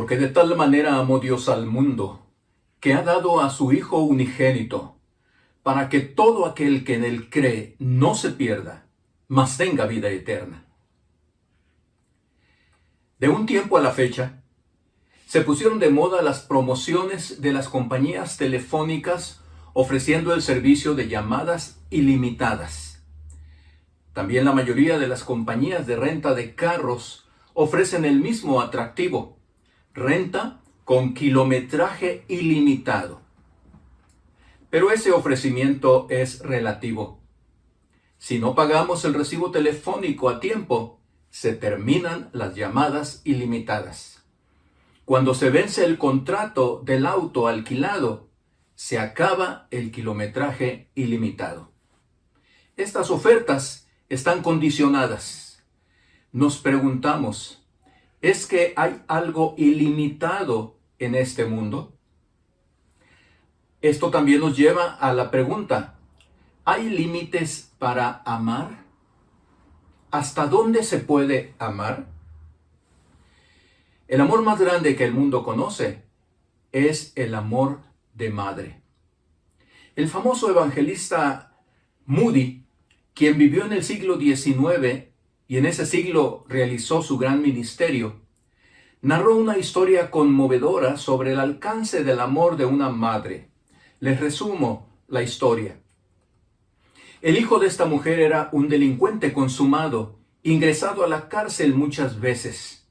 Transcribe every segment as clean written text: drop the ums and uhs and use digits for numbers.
Porque de tal manera amó Dios al mundo, que ha dado a su Hijo unigénito, para que todo aquel que en él cree no se pierda, mas tenga vida eterna. De un tiempo a la fecha, se pusieron de moda las promociones de las compañías telefónicas ofreciendo el servicio de llamadas ilimitadas. También la mayoría de las compañías de renta de carros ofrecen el mismo atractivo: renta con kilometraje ilimitado. Pero ese ofrecimiento es relativo. Si no pagamos el recibo telefónico a tiempo, se terminan las llamadas ilimitadas. Cuando se vence el contrato del auto alquilado, se acaba el kilometraje ilimitado. Estas ofertas están condicionadas. Nos preguntamos, ¿es que hay algo ilimitado en este mundo? Esto también nos lleva a la pregunta, ¿hay límites para amar? ¿Hasta dónde se puede amar? El amor más grande que el mundo conoce es el amor de madre. El famoso evangelista Moody, quien vivió en el siglo XIX y en ese siglo realizó su gran ministerio, narró una historia conmovedora sobre el alcance del amor de una madre. Les resumo la historia. El hijo de esta mujer era un delincuente consumado, ingresado a la cárcel muchas veces,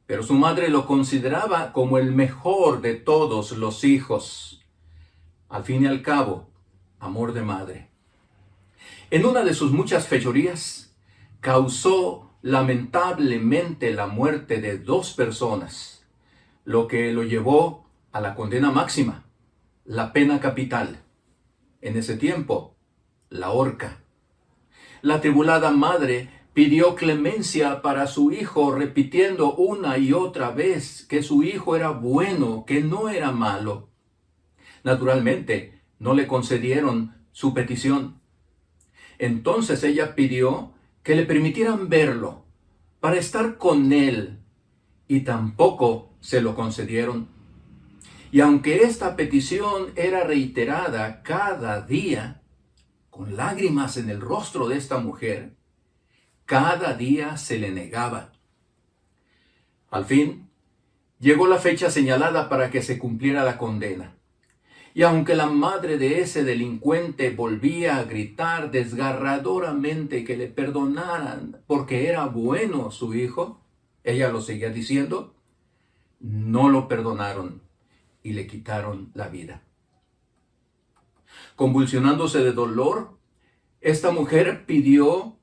pero su madre lo consideraba como el mejor de todos los hijos. Al fin y al cabo, amor de madre. En una de sus muchas fechorías, causó lamentablemente la muerte de 2 personas, lo que lo llevó a la condena máxima, la pena capital. En ese tiempo, la horca. La atribulada madre pidió clemencia para su hijo, repitiendo una y otra vez que su hijo era bueno, que no era malo. Naturalmente, no le concedieron su petición. Entonces ella pidió que le permitieran verlo, para estar con él, y tampoco se lo concedieron. Y aunque esta petición era reiterada cada día, con lágrimas en el rostro de esta mujer, cada día se le negaba. Al fin, llegó la fecha señalada para que se cumpliera la condena. Y aunque la madre de ese delincuente volvía a gritar desgarradoramente que le perdonaran porque era bueno su hijo, ella lo seguía diciendo, no lo perdonaron y le quitaron la vida. Convulsionándose de dolor, esta mujer pidió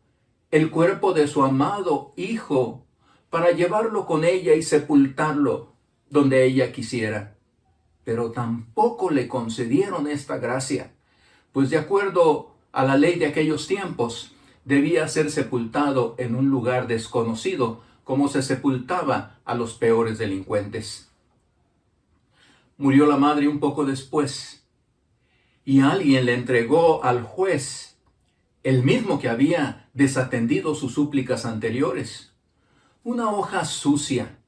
el cuerpo de su amado hijo para llevarlo con ella y sepultarlo donde ella quisiera. Pero tampoco le concedieron esta gracia, pues de acuerdo a la ley de aquellos tiempos, debía ser sepultado en un lugar desconocido, como se sepultaba a los peores delincuentes. Murió la madre un poco después, y alguien le entregó al juez, el mismo que había desatendido sus súplicas anteriores, una hoja sucia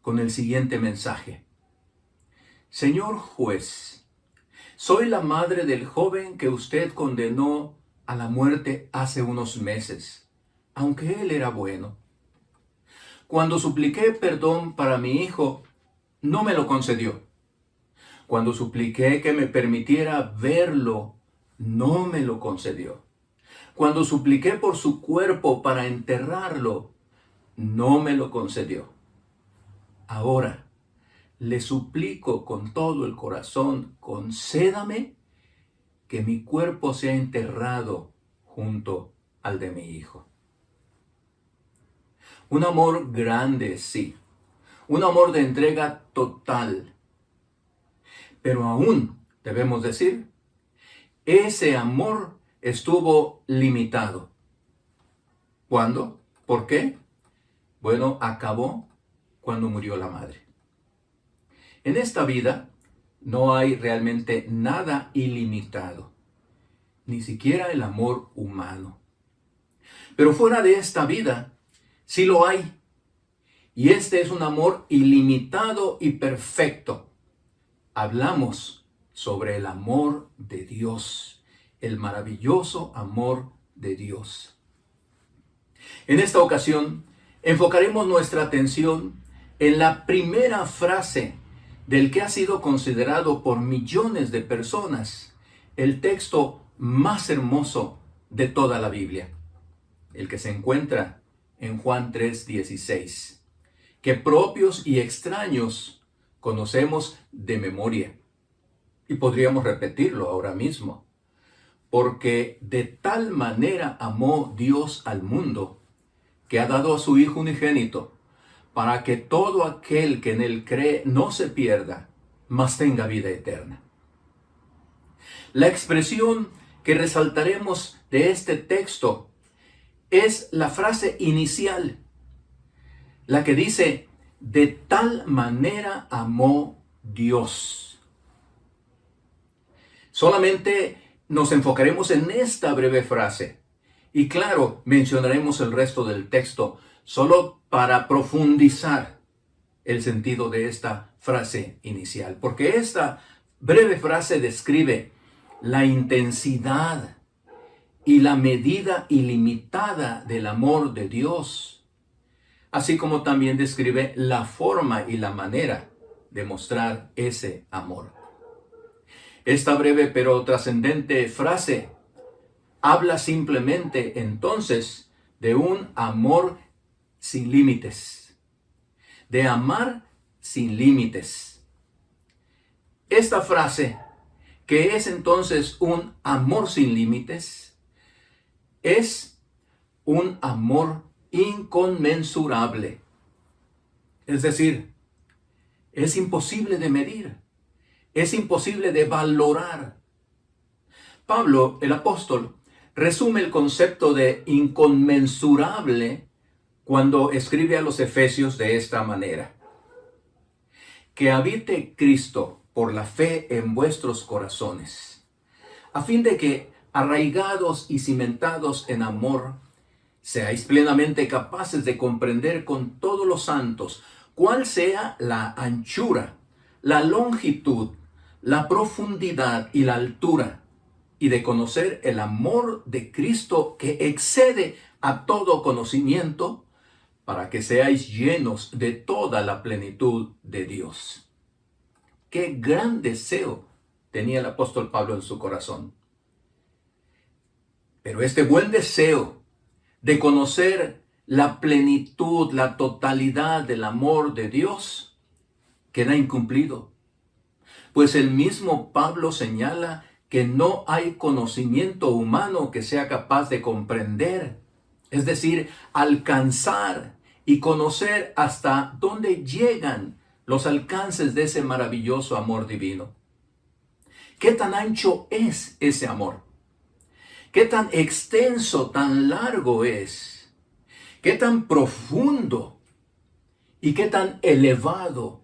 con el siguiente mensaje: Señor juez, soy la madre del joven que usted condenó a la muerte hace unos meses, aunque él era bueno. Cuando supliqué perdón para mi hijo, no me lo concedió. Cuando supliqué que me permitiera verlo, no me lo concedió. Cuando supliqué por su cuerpo para enterrarlo, no me lo concedió. Ahora, le suplico con todo el corazón, concédame que mi cuerpo sea enterrado junto al de mi hijo. Un amor grande, sí. Un amor de entrega total. Pero aún, debemos decir, ese amor estuvo limitado. ¿Cuándo? ¿Por qué? Bueno, acabó cuando murió la madre. En esta vida no hay realmente nada ilimitado, ni siquiera el amor humano. Pero fuera de esta vida, sí lo hay. Y este es un amor ilimitado y perfecto. Hablamos sobre el amor de Dios, el maravilloso amor de Dios. En esta ocasión, enfocaremos nuestra atención en la primera frase del que ha sido considerado por millones de personas el texto más hermoso de toda la Biblia, el que se encuentra en Juan 3:16, que propios y extraños conocemos de memoria. Y podríamos repetirlo ahora mismo, porque de tal manera amó Dios al mundo, que ha dado a su Hijo unigénito, para que todo aquel que en él cree no se pierda, mas tenga vida eterna. La expresión que resaltaremos de este texto es la frase inicial, la que dice, de tal manera amó Dios. Solamente nos enfocaremos en esta breve frase. Y claro, mencionaremos el resto del texto solo para profundizar el sentido de esta frase inicial. Porque esta breve frase describe la intensidad y la medida ilimitada del amor de Dios, así como también describe la forma y la manera de mostrar ese amor. Esta breve pero trascendente frase habla simplemente entonces de un amor sin límites, de amar sin límites. Esta frase, que es entonces un amor sin límites, es un amor inconmensurable. Es decir, es imposible de medir, es imposible de valorar. Pablo, el apóstol, resume el concepto de inconmensurable cuando escribe a los Efesios de esta manera: que habite Cristo por la fe en vuestros corazones, a fin de que, arraigados y cimentados en amor, seáis plenamente capaces de comprender con todos los santos cuál sea la anchura, la longitud, la profundidad y la altura, y de conocer el amor de Cristo que excede a todo conocimiento, para que seáis llenos de toda la plenitud de Dios. Qué gran deseo tenía el apóstol Pablo en su corazón. Pero este buen deseo de conocer la plenitud, la totalidad del amor de Dios, queda incumplido. Pues el mismo Pablo señala que no hay conocimiento humano que sea capaz de comprender, es decir, alcanzar y conocer hasta dónde llegan los alcances de ese maravilloso amor divino. ¿Qué tan ancho es ese amor? ¿Qué tan extenso, tan largo es? ¿Qué tan profundo y qué tan elevado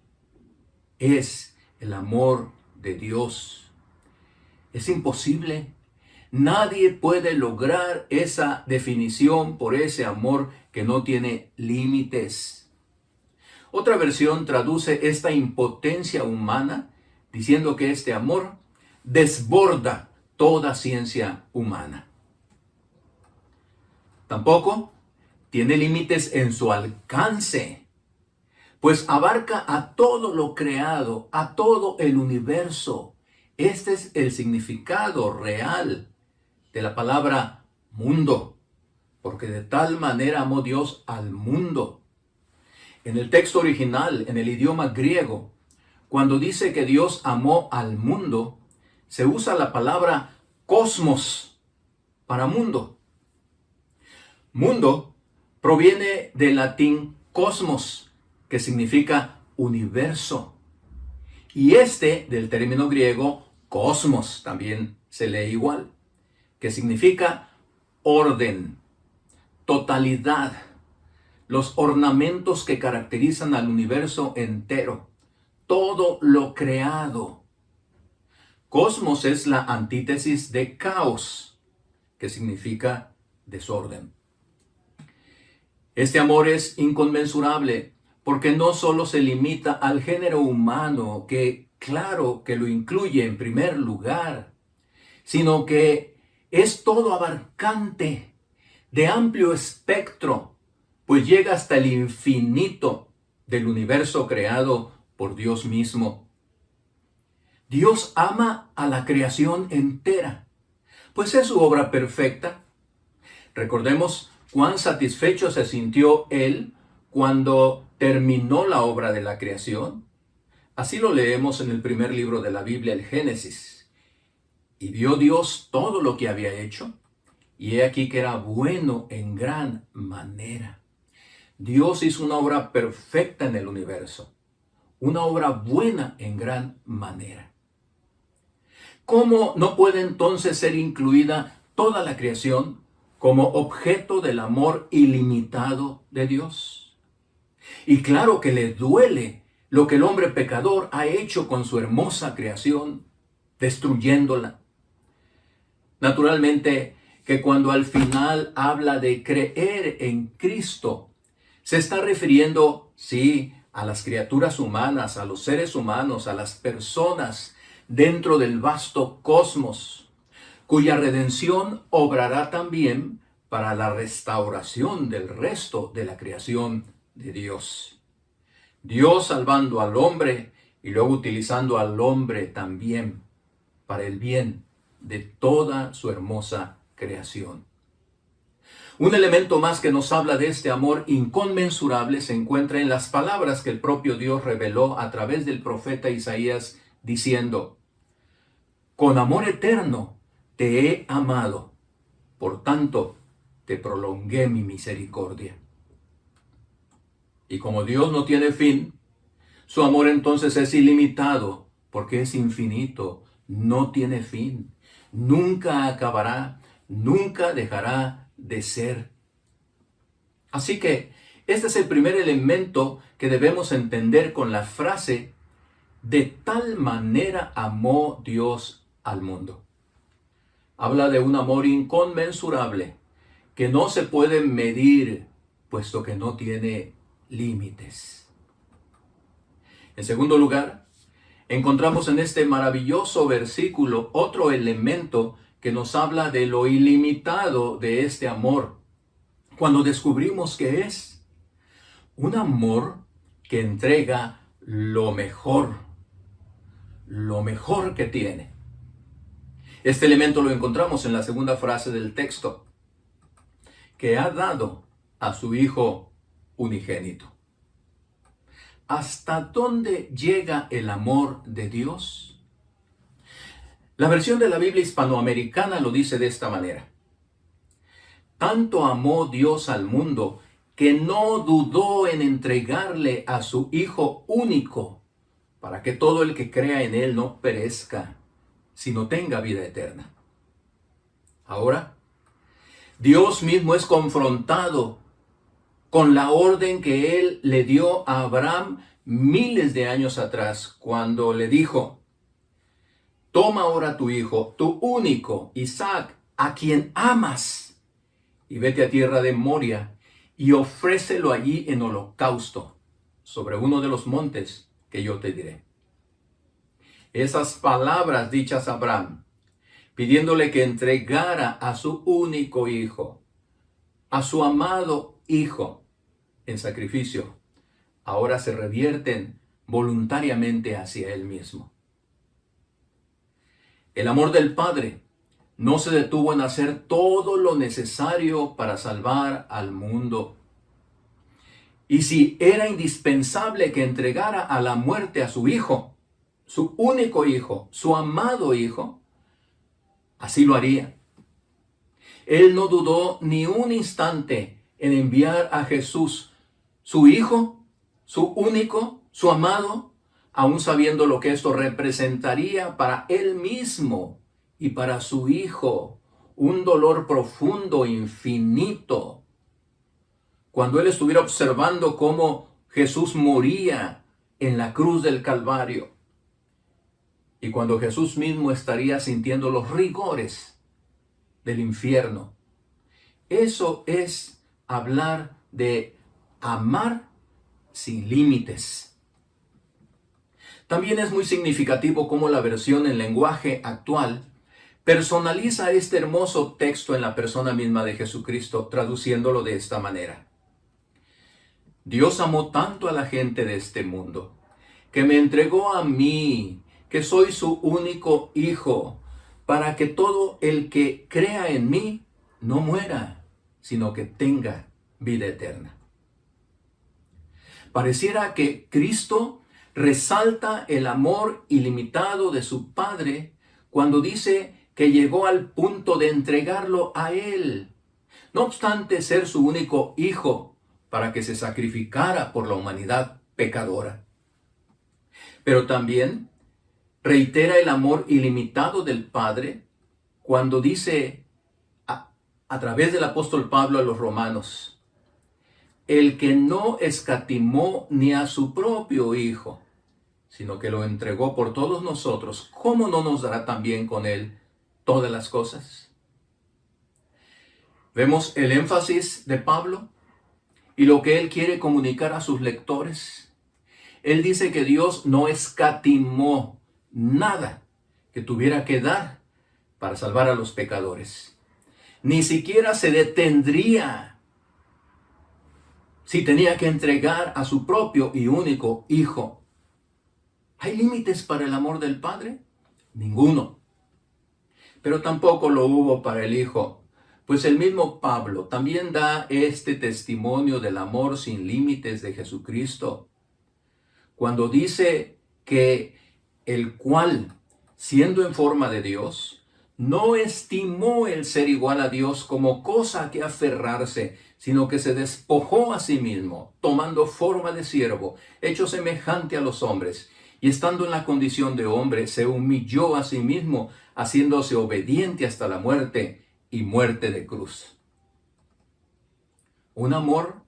es el amor de Dios? Es imposible. Nadie puede lograr esa definición por ese amor que no tiene límites. Otra versión traduce esta impotencia humana diciendo que este amor desborda toda ciencia humana. Tampoco tiene límites en su alcance, pues abarca a todo lo creado, a todo el universo. Este es el significado real de la palabra mundo, porque de tal manera amó Dios al mundo. En el texto original, en el idioma griego, cuando dice que Dios amó al mundo, se usa la palabra cosmos para mundo. Mundo proviene del latín cosmos, que significa universo. Y del término griego cosmos, también se lee igual, que significa orden, totalidad, los ornamentos que caracterizan al universo entero, todo lo creado. Cosmos es la antítesis de caos, que significa desorden. Este amor es inconmensurable porque no solo se limita al género humano, que claro que lo incluye en primer lugar, sino que es todo abarcante, de amplio espectro, pues llega hasta el infinito del universo creado por Dios mismo. Dios ama a la creación entera, pues es su obra perfecta. Recordemos cuán satisfecho se sintió Él cuando terminó la obra de la creación. Así lo leemos en el primer libro de la Biblia, el Génesis. Y vio Dios todo lo que había hecho, y he aquí que era bueno en gran manera. Dios hizo una obra perfecta en el universo, una obra buena en gran manera. ¿Cómo no puede entonces ser incluida toda la creación como objeto del amor ilimitado de Dios? Y claro que le duele lo que el hombre pecador ha hecho con su hermosa creación, destruyéndola. Naturalmente que cuando al final habla de creer en Cristo, se está refiriendo, sí, a las criaturas humanas, a los seres humanos, a las personas dentro del vasto cosmos, cuya redención obrará también para la restauración del resto de la creación de Dios. Dios salvando al hombre y luego utilizando al hombre también para el bien de toda su hermosa creación. Un elemento más que nos habla de este amor inconmensurable se encuentra en las palabras que el propio Dios reveló a través del profeta Isaías, diciendo: con amor eterno te he amado, por tanto te prolongué mi misericordia. Y como Dios no tiene fin, su amor entonces es ilimitado, porque es infinito, no tiene fin, nunca acabará, nunca dejará de ser. Así que este es el primer elemento que debemos entender con la frase: de tal manera amó Dios al mundo. Habla de un amor inconmensurable que no se puede medir, puesto que no tiene límites. En segundo lugar, encontramos en este maravilloso versículo otro elemento que nos habla de lo ilimitado de este amor, cuando descubrimos que es un amor que entrega lo mejor que tiene. Este elemento lo encontramos en la segunda frase del texto, que ha dado a su Hijo unigénito. ¿Hasta dónde llega el amor de Dios? La versión de la Biblia hispanoamericana lo dice de esta manera: tanto amó Dios al mundo que no dudó en entregarle a su Hijo único, para que todo el que crea en Él no perezca, sino tenga vida eterna. Ahora, Dios mismo es confrontado con la orden que Él le dio a Abraham miles de años atrás, cuando le dijo: toma ahora tu hijo, tu único, Isaac, a quien amas, y vete a tierra de Moria, y ofrécelo allí en holocausto, sobre uno de los montes que yo te diré. Esas palabras dichas a Abraham, pidiéndole que entregara a su único hijo, a su amado hijo, en sacrificio, ahora se revierten voluntariamente hacia él mismo. El amor del Padre no se detuvo en hacer todo lo necesario para salvar al mundo. Y si era indispensable que entregara a la muerte a su hijo, su único hijo, su amado hijo, así lo haría. Él no dudó ni un instante en enviar a Jesús, su hijo, su único, su amado, aún sabiendo lo que esto representaría para él mismo y para su hijo, un dolor profundo, infinito. Cuando él estuviera observando cómo Jesús moría en la cruz del Calvario, y cuando Jesús mismo estaría sintiendo los rigores del infierno. Eso es hablar de amar sin límites. También es muy significativo cómo la versión en lenguaje actual personaliza este hermoso texto en la persona misma de Jesucristo, traduciéndolo de esta manera. Dios amó tanto a la gente de este mundo, que me entregó a mí, que soy su único hijo, para que todo el que crea en mí no muera, sino que tenga vida eterna. Pareciera que Cristo resalta el amor ilimitado de su Padre cuando dice que llegó al punto de entregarlo a Él, no obstante ser su único hijo, para que se sacrificara por la humanidad pecadora. Pero también reitera el amor ilimitado del Padre cuando dice a través del apóstol Pablo a los romanos, el que no escatimó ni a su propio Hijo, sino que lo entregó por todos nosotros, ¿cómo no nos dará también con Él todas las cosas? Vemos el énfasis de Pablo y lo que él quiere comunicar a sus lectores. Él dice que Dios no escatimó nada que tuviera que dar para salvar a los pecadores. Ni siquiera se detendría si tenía que entregar a su propio y único Hijo. ¿Hay límites para el amor del Padre? Ninguno. Pero tampoco lo hubo para el Hijo, pues el mismo Pablo también da este testimonio del amor sin límites de Jesucristo, cuando dice que el cual, siendo en forma de Dios, no estimó el ser igual a Dios como cosa a que aferrarse, sino que se despojó a sí mismo, tomando forma de siervo, hecho semejante a los hombres, y estando en la condición de hombre, se humilló a sí mismo, haciéndose obediente hasta la muerte y muerte de cruz. Un amor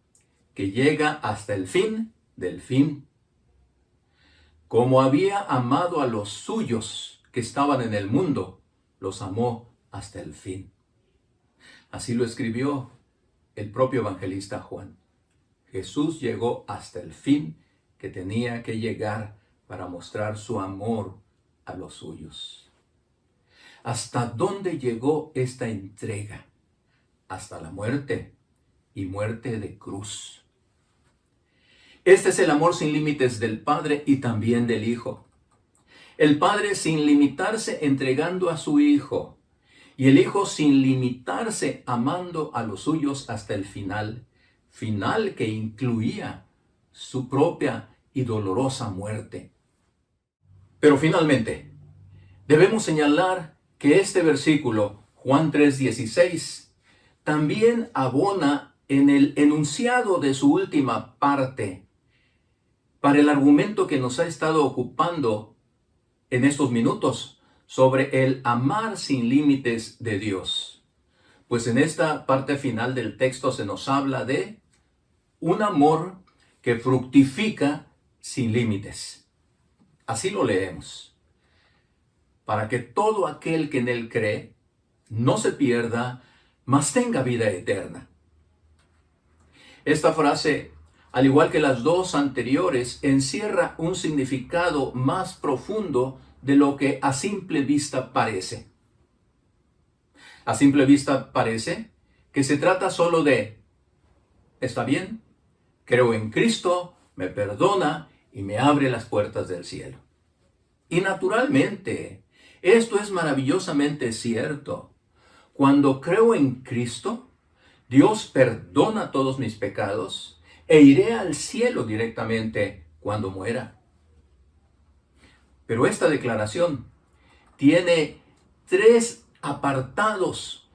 que llega hasta el fin del fin. Como había amado a los suyos que estaban en el mundo, los amó hasta el fin. Así lo escribió el propio evangelista Juan. Jesús llegó hasta el fin que tenía que llegar para mostrar su amor a los suyos. ¿Hasta dónde llegó esta entrega? Hasta la muerte, y muerte de cruz. Este es el amor sin límites del Padre y también del Hijo. El Padre sin limitarse entregando a su Hijo, y el Hijo sin limitarse amando a los suyos hasta el final, final que incluía su propia y dolorosa muerte. Pero finalmente, debemos señalar que este versículo, Juan 3:16, también abona en el enunciado de su última parte para el argumento que nos ha estado ocupando en estos minutos sobre el amar sin límites de Dios. Pues en esta parte final del texto se nos habla de un amor que fructifica sin límites. Así lo leemos. Para que todo aquel que en él cree no se pierda, mas tenga vida eterna. Esta frase, al igual que las dos anteriores, encierra un significado más profundo de lo que a simple vista parece. A simple vista parece que se trata solo de, ¿está bien? Creo en Cristo, me perdona y me abre las puertas del cielo. Y naturalmente, esto es maravillosamente cierto. Cuando creo en Cristo, Dios perdona todos mis pecados e iré al cielo directamente cuando muera. Pero esta declaración tiene 3 apartados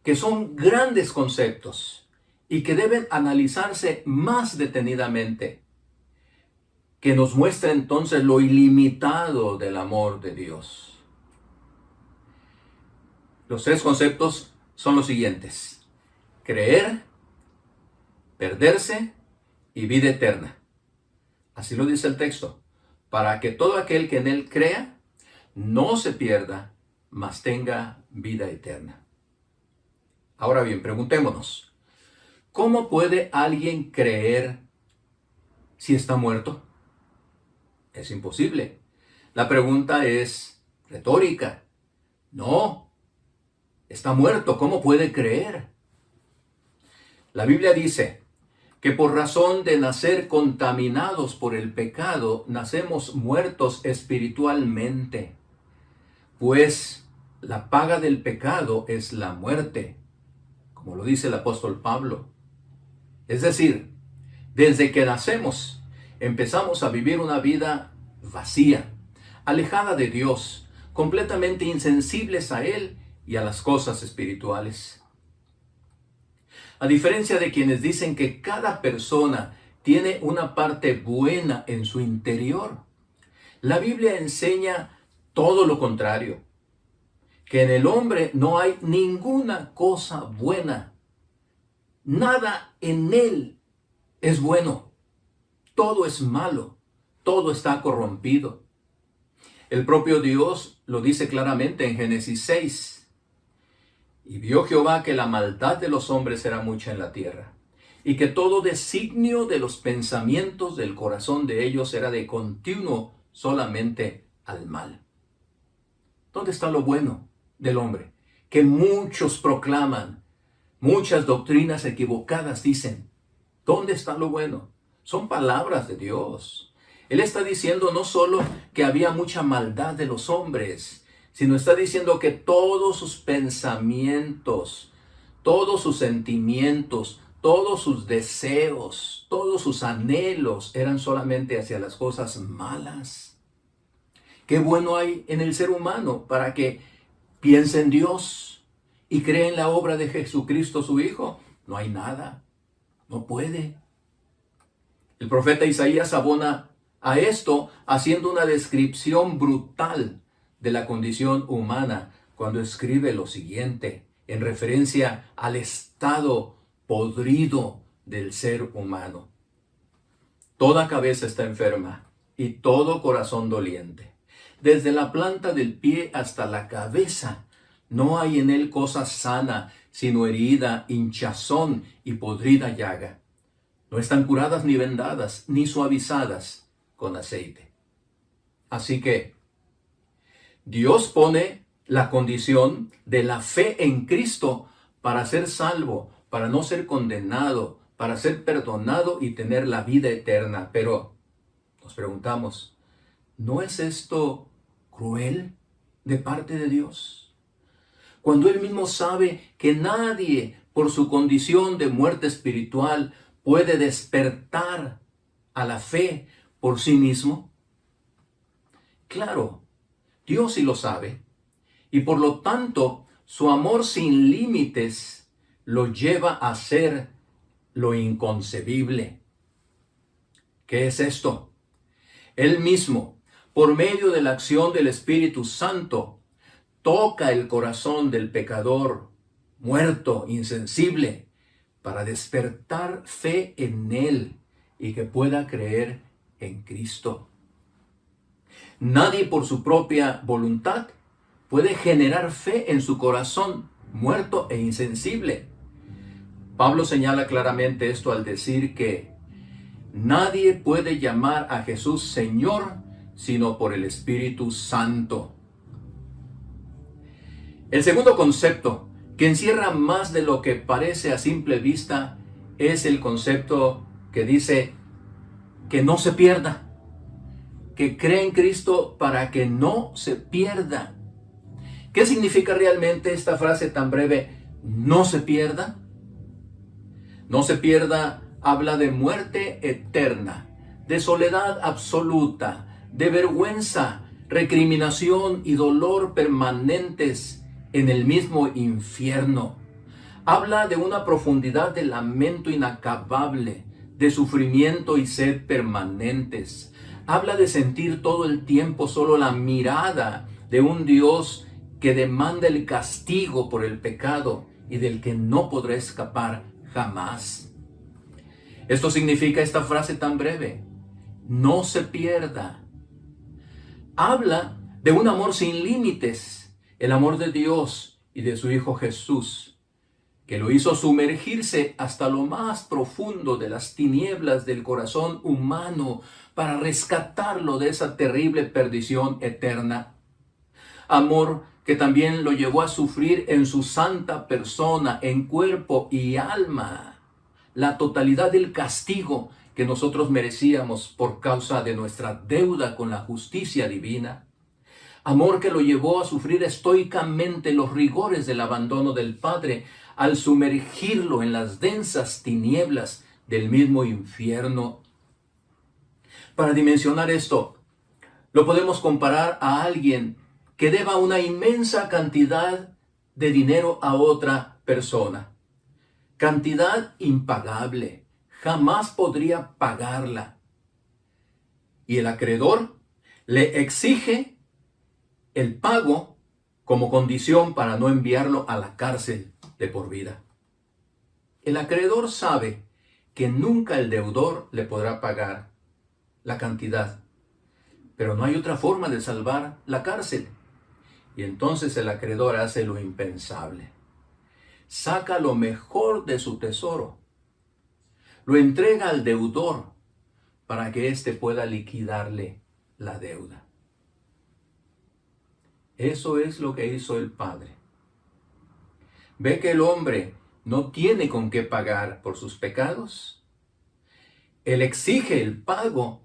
que son grandes conceptos y que deben analizarse más detenidamente, que nos muestra entonces lo ilimitado del amor de Dios. Los 3 conceptos son los siguientes: creer, perderse y vida eterna. Así lo dice el texto, para que todo aquel que en él crea no se pierda, mas tenga vida eterna. Ahora bien, preguntémonos, ¿cómo puede alguien creer si está muerto? Es imposible. La pregunta es retórica. No, está muerto. ¿Cómo puede creer? La Biblia dice que por razón de nacer contaminados por el pecado, nacemos muertos espiritualmente, pues la paga del pecado es la muerte, como lo dice el apóstol Pablo. Es decir, desde que nacemos, empezamos a vivir una vida vacía, alejada de Dios, completamente insensibles a Él y a las cosas espirituales. A diferencia de quienes dicen que cada persona tiene una parte buena en su interior, la Biblia enseña todo lo contrario, que en el hombre no hay ninguna cosa buena. Nada en él es bueno. Todo es malo. Todo está corrompido. El propio Dios lo dice claramente en Génesis 6. Y vio Jehová que la maldad de los hombres era mucha en la tierra, y que todo designio de los pensamientos del corazón de ellos era de continuo solamente al mal. ¿Dónde está lo bueno del hombre? Que muchos proclaman, muchas doctrinas equivocadas dicen. ¿Dónde está lo bueno? Son palabras de Dios. Él está diciendo no solo que había mucha maldad de los hombres, sino está diciendo que todos sus pensamientos, todos sus sentimientos, todos sus deseos, todos sus anhelos eran solamente hacia las cosas malas. ¿Qué bueno hay en el ser humano para que piense en Dios y cree en la obra de Jesucristo su Hijo? No hay nada, no puede. El profeta Isaías abona a esto haciendo una descripción brutal de la condición humana cuando escribe lo siguiente en referencia al estado podrido del ser humano. Toda cabeza está enferma y todo corazón doliente. Desde la planta del pie hasta la cabeza no hay en él cosa sana, sino herida, hinchazón y podrida llaga. No están curadas ni vendadas, ni suavizadas con aceite. Así que Dios pone la condición de la fe en Cristo para ser salvo, para no ser condenado, para ser perdonado y tener la vida eterna. Pero nos preguntamos, ¿no es esto cruel de parte de Dios? Cuando Él mismo sabe que nadie por su condición de muerte espiritual puede despertar a la fe por sí mismo. Claro, Dios sí lo sabe, y por lo tanto su amor sin límites lo lleva a hacer lo inconcebible. ¿Qué es esto? Él mismo, por medio de la acción del Espíritu Santo, toca el corazón del pecador muerto, insensible, para despertar fe en Él y que pueda creer en Cristo. Nadie por su propia voluntad puede generar fe en su corazón muerto e insensible. Pablo señala claramente esto al decir que nadie puede llamar a Jesús Señor sino por el Espíritu Santo. El segundo concepto, que encierra más de lo que parece a simple vista, es el concepto que dice que no se pierda. Que cree en Cristo para que no se pierda. ¿Qué significa realmente esta frase tan breve? No se pierda. No se pierda habla de muerte eterna, de soledad absoluta, de vergüenza, recriminación y dolor permanentes en el mismo infierno. Habla de una profundidad de lamento inacabable, de sufrimiento y sed permanentes. Habla de sentir todo el tiempo solo la mirada de un Dios que demanda el castigo por el pecado y del que no podrá escapar jamás. Esto significa esta frase tan breve: no se pierda. Habla de un amor sin límites, el amor de Dios y de su Hijo Jesús, que lo hizo sumergirse hasta lo más profundo de las tinieblas del corazón humano para rescatarlo de esa terrible perdición eterna. Amor que también lo llevó a sufrir en su santa persona, en cuerpo y alma, la totalidad del castigo que nosotros merecíamos por causa de nuestra deuda con la justicia divina. Amor que lo llevó a sufrir estoicamente los rigores del abandono del Padre al sumergirlo en las densas tinieblas del mismo infierno. Para dimensionar esto, lo podemos comparar a alguien que deba una inmensa cantidad de dinero a otra persona. Cantidad impagable, jamás podría pagarla. Y el acreedor le exige el pago como condición para no enviarlo a la cárcel de por vida. El acreedor sabe que nunca el deudor le podrá pagar la cantidad, pero no hay otra forma de salvar la cárcel. Y entonces el acreedor hace lo impensable. Saca lo mejor de su tesoro, lo entrega al deudor para que éste pueda liquidarle la deuda. Eso es lo que hizo el Padre. Ve que el hombre no tiene con qué pagar por sus pecados. Él exige el pago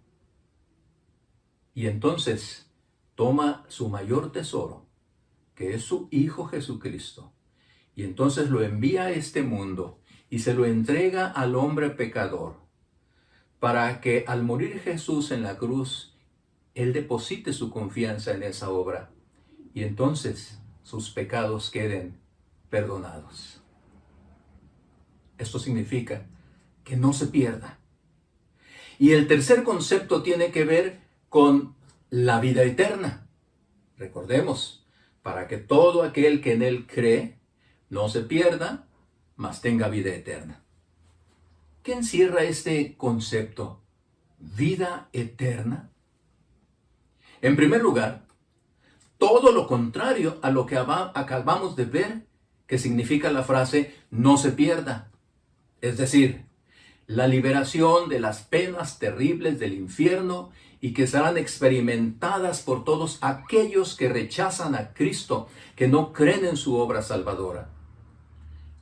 y entonces toma su mayor tesoro, que es su Hijo Jesucristo, y entonces lo envía a este mundo y se lo entrega al hombre pecador, para que al morir Jesús en la cruz, Él deposite su confianza en esa obra, y entonces sus pecados queden perdonados. Esto significa que no se pierda. Y el tercer concepto tiene que ver con la vida eterna. Recordemos, para que todo aquel que en Él cree no se pierda, mas tenga vida eterna. ¿Qué encierra este concepto? ¿Vida eterna? En primer lugar, todo lo contrario a lo que acabamos de ver, que significa la frase no se pierda. Es decir, la liberación de las penas terribles del infierno y que serán experimentadas por todos aquellos que rechazan a Cristo, que no creen en su obra salvadora.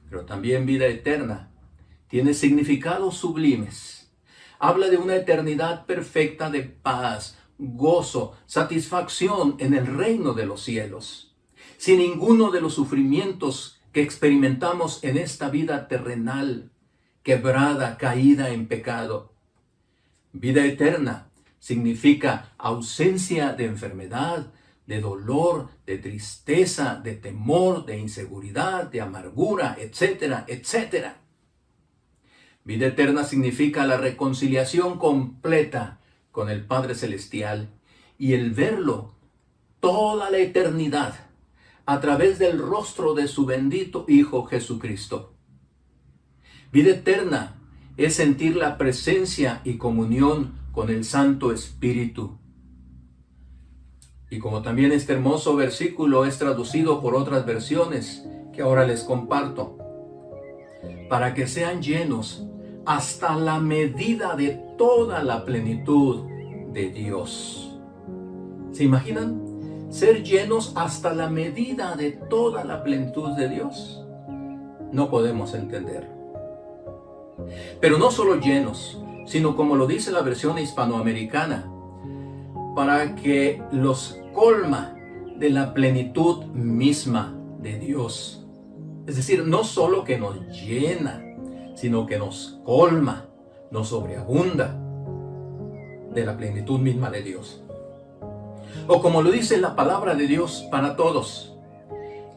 Pero también vida eterna tiene significados sublimes. Habla de una eternidad perfecta de paz, gozo, satisfacción en el reino de los cielos, sin ninguno de los sufrimientos que experimentamos en esta vida terrenal, quebrada, caída en pecado. Vida eterna significa ausencia de enfermedad, de dolor, de tristeza, de temor, de inseguridad, de amargura, etcétera, etcétera. Vida eterna significa la reconciliación completa con el Padre Celestial y el verlo toda la eternidad a través del rostro de su bendito Hijo Jesucristo. Vida eterna es sentir la presencia y comunión con el Santo Espíritu. Y como también este hermoso versículo es traducido por otras versiones que ahora les comparto, para que sean llenos hasta la medida de toda la plenitud de Dios. ¿Se imaginan? Ser llenos hasta la medida de toda la plenitud de Dios. No podemos entenderlo. Pero no solo llenos, sino como lo dice la versión hispanoamericana, para que los colma de la plenitud misma de Dios. Es decir, no solo que nos llena, sino que nos colma, nos sobreabunda de la plenitud misma de Dios. O como lo dice la palabra de Dios para todos,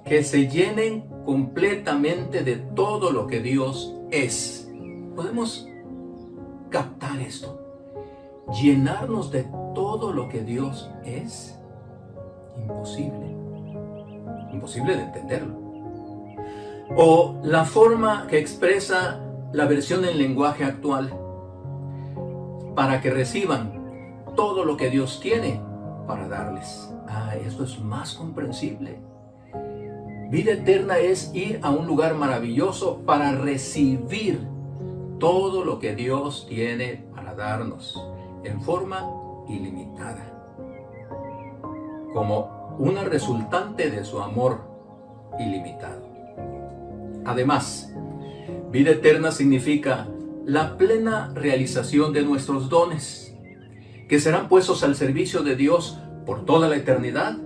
que se llenen completamente de todo lo que Dios es. ¿Podemos captar esto? ¿Llenarnos de todo lo que Dios es? Imposible. Imposible de entenderlo. O la forma que expresa la versión en lenguaje actual, para que reciban todo lo que Dios tiene para darles. Esto es más comprensible. Vida eterna es ir a un lugar maravilloso para recibir todo lo que Dios tiene para darnos en forma ilimitada, como una resultante de su amor ilimitado. Además, vida eterna significa la plena realización de nuestros dones, que serán puestos al servicio de Dios por toda la eternidad.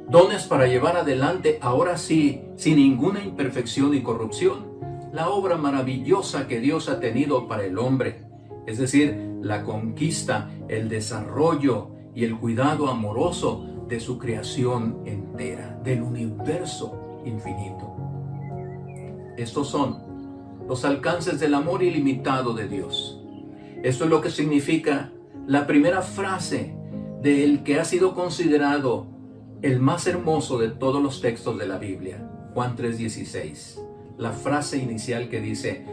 Dones para llevar adelante, ahora sí, sin ninguna imperfección y corrupción, la obra maravillosa que Dios ha tenido para el hombre, es decir, la conquista, el desarrollo y el cuidado amoroso de su creación entera, del universo infinito. Estos son los alcances del amor ilimitado de Dios. Esto es lo que significa la primera frase del que ha sido considerado el más hermoso de todos los textos de la Biblia, Juan 3:16. La frase inicial que dice,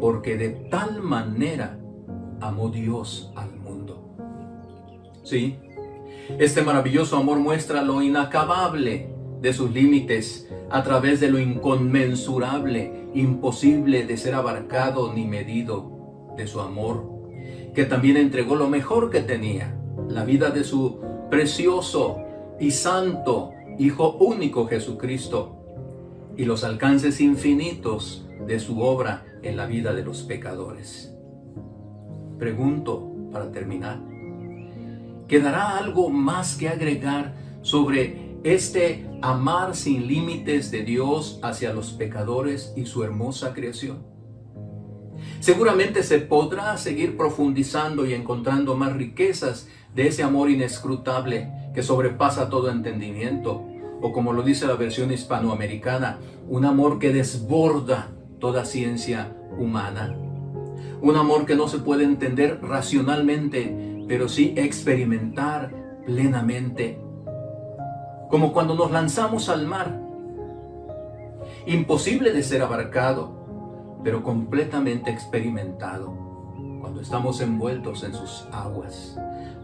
porque de tal manera amó Dios al mundo. Sí, este maravilloso amor muestra lo inacabable de sus límites a través de lo inconmensurable, imposible de ser abarcado ni medido de su amor, que también entregó lo mejor que tenía, la vida de su precioso y santo Hijo único Jesucristo, y los alcances infinitos de su obra en la vida de los pecadores. Pregunto, para terminar, ¿quedará algo más que agregar sobre este amar sin límites de Dios hacia los pecadores y su hermosa creación? Seguramente se podrá seguir profundizando y encontrando más riquezas de ese amor inescrutable que sobrepasa todo entendimiento, o como lo dice la versión hispanoamericana, un amor que desborda toda ciencia humana. Un amor que no se puede entender racionalmente, pero sí experimentar plenamente. Como cuando nos lanzamos al mar, imposible de ser abarcado, pero completamente experimentado, cuando estamos envueltos en sus aguas.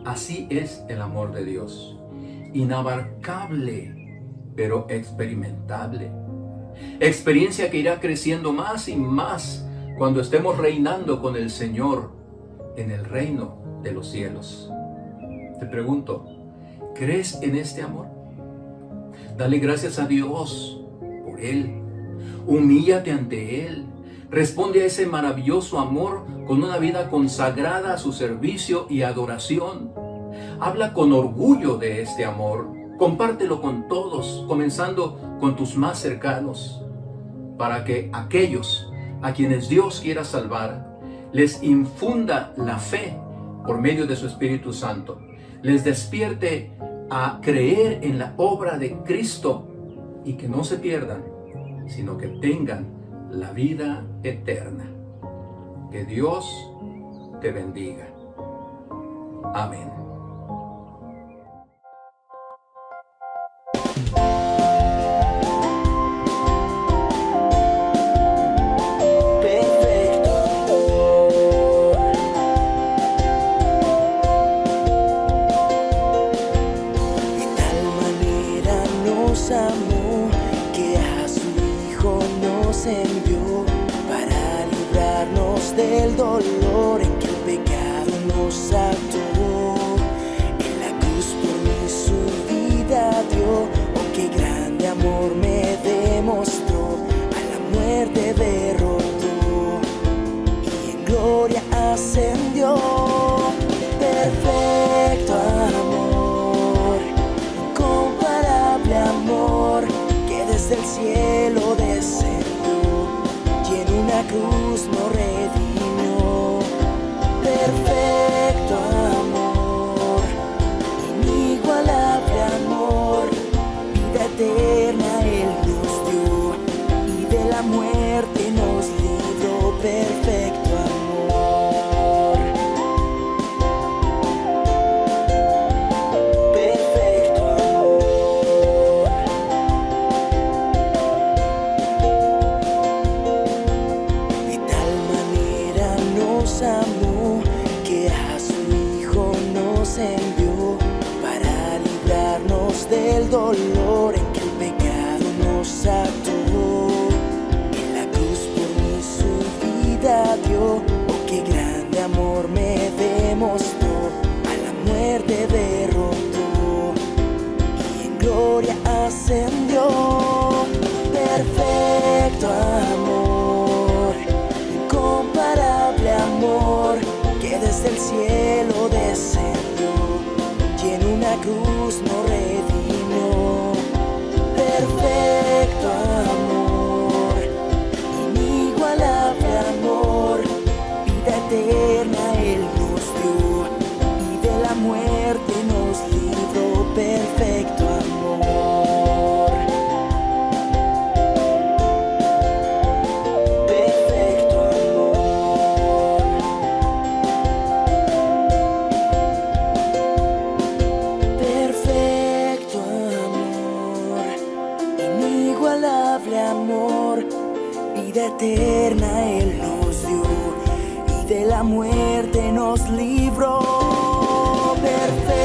Así es el amor de Dios, inabarcable, pero experimentable. Experiencia que irá creciendo más y más cuando estemos reinando con el Señor en el reino de los cielos. Te pregunto, ¿crees en este amor? Dale gracias a Dios por Él. Humíllate ante Él. Responde a ese maravilloso amor con una vida consagrada a su servicio y adoración. Habla con orgullo de este amor. Compártelo con todos, comenzando con tus más cercanos, para que aquellos a quienes Dios quiera salvar, les infunda la fe por medio de su Espíritu Santo, les despierte a creer en la obra de Cristo y que no se pierdan, sino que tengan la vida eterna. Que Dios te bendiga. Amén. Amó, que a su Hijo nos envió para librarnos del dolor en que el pecado nos ató. En la cruz por mí su vida dio, oh qué grande amor me demostró, a la muerte derrotó y en gloria ascendió. Perfecto amor, incomparable amor, que desde el cielo descendió y en una cruz nos redimió. Perfecto amor, inigualable amor, vida eterna Él nos dio y de la muerte nos libró. Perfecto amor, perfecto amor. De tal manera nos amó, que a su Hijo nos envió para librarnos del dolor en que el pecado nos nos ató. En la cruz por mí su vida dio. Oh, qué grande amor me demostró. A la muerte derrotó y en gloria ascendió. Perfecto amor, incomparable amor, que desde el cielo descendió y en una cruz nos redimió. Perfecto amor, inigualable amor, vida eterna Él nos dio y de la muerte nos libró. Perfecto amor, perfecto amor, perfecto amor, inigualable amor, vida eterna Él nos dio y de la muerte nos libró. Perfecto